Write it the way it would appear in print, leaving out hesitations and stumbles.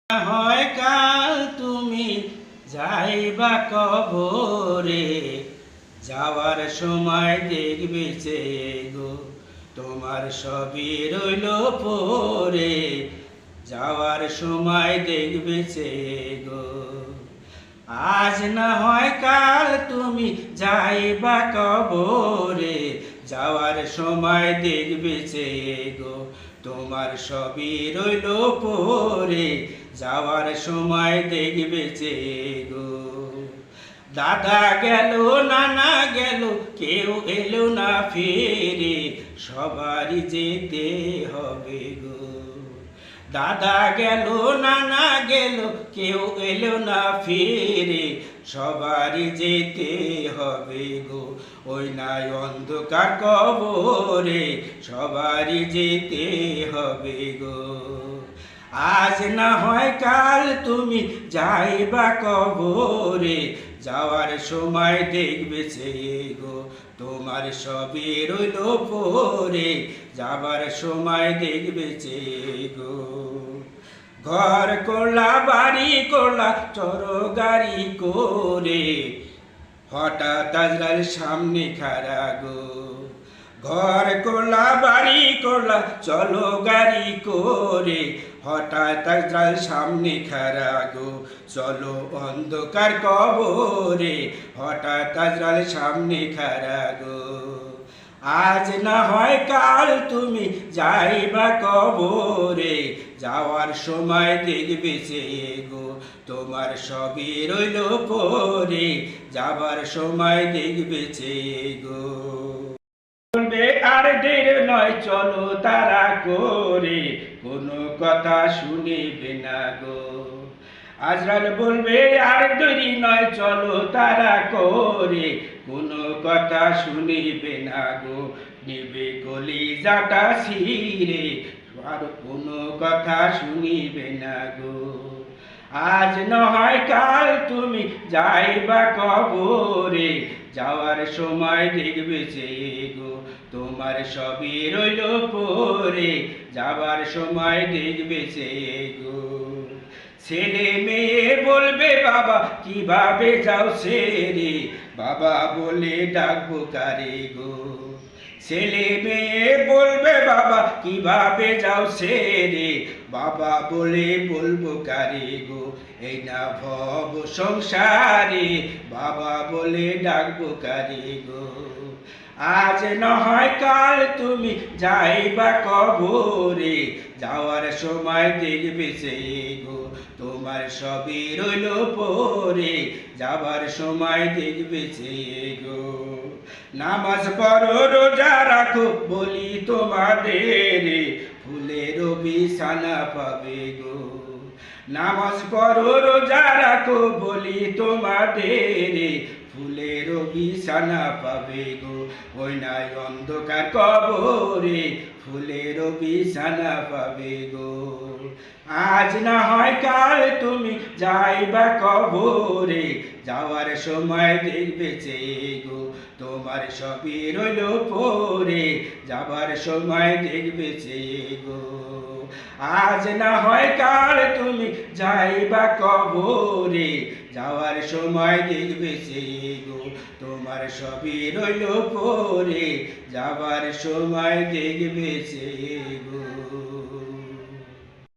হয় কাল তুমি যাইবা কবরে, যাওয়ার সময় দেখবে চেয়ে গো তোমার সবই রইল পরে, যাওয়ার সময় দেখবে চেয়ে গো। আজ না হয় কাল তুমি যাইবা কবরে, যাওয়ার সময় দেখবে চেয়ে গো তোমার সবই রইল পরে, যাওয়ার সময় দেখবে চেয়ে গো। দাদা গেল নানা গেল কেউ এলো না ফিরে, সবারই যেতে হবে গো। দাদা গেল নানা গেল কেউ এলো না ফিরে, সবারই যেতে হবে গো। ওই নাই অন্ধকার কবরে, সবারই যেতে হবে গো। আজ না হয় কাল তুমি যাইবা কবরে, যাওয়ার সময় দেখবে চেয়ে গো তোমার সবই রইল পরে, যাবার সময় দেখবে চেয়ে গো। ঘর করলা বাড়ি করলা চড়ো গাড়ি করে, হঠাৎ আজরাইল সামনে খাড়া গো। ঘর করলা বাড়ি করলা চলো গাড়ি করে, হঠাৎ আজরাইল সামনে খাড়া গো। চলো অন্ধকার কবরে, হঠাৎ আজরাইল সামনে খাড়া গো। আজ না হয় কাল তুমি যাইবা কবরে, যাওয়ার সময় দেখবে চেয়ে গো তোমার সবই রইল পরে, যাবার সময় দেখবে চেয়ে গো। বলবে আর দের নয় চলো তারা করে, কোনো কথা শুনিবে না গো। আজরাইল বলবে আর দেরি নয় চলো তারা করে, কোনো কথা শুনিবে না গো। নিবে কলিজাটা ছিঁড়ে, আর কোনো কথা শুনিবে না গো। আজ নয় কাল তুমি যাইবা কবরে, যাওয়ার সময় দেখবে চেয়ে গো তোমার সবই রইল পরে, যাবার সময় দেখবে চেয়ে গো। ছেলে মেয়ে বলবে বাবা কিভাবে যাও সেরে, বাবা বলে ডাকবো কারে গো। ছেলে মেয়ে বলবে বাবা কিভাবে যাও সেরে, বাবা বলে বলবো কারে গো। এই না ভব সংসারে, বাবা বলে ডাকবো কারে গো। আজ নয় কাল তুমি যাইবা কবরে, যাওয়ার সময় দেখবে চেয়ে গো তোমার সবই রইল পরে, যাবার সময় দেখবে চেয়ে গো। নামাজ পড়ো রোজা রাখো বলি তোমাদের, ফুলের বিছানা পাবে গো। নামাজ পড়ো রোজা রাখো বলি তোমাদের, ফুলের বিছানা পাবে গো। ওই নাই অন্ধকার কবরে, ফুলের বিছানা পাবে গো। আজ না হয় কাল তুমি যাইবা কবরে, যাওয়ার সময় দেখবে চেয়ে গো তোমার সবই রইল পরে, যাবার সময় দেখবে চেয়ে গো। আজ না হয় কাল তুমি যাইবা কবরে, যাওয়ার সময় দেখবে চেয়ে গো তোমার সবই রইল পরে, যাবার সময় দেখবে চেয়ে গো।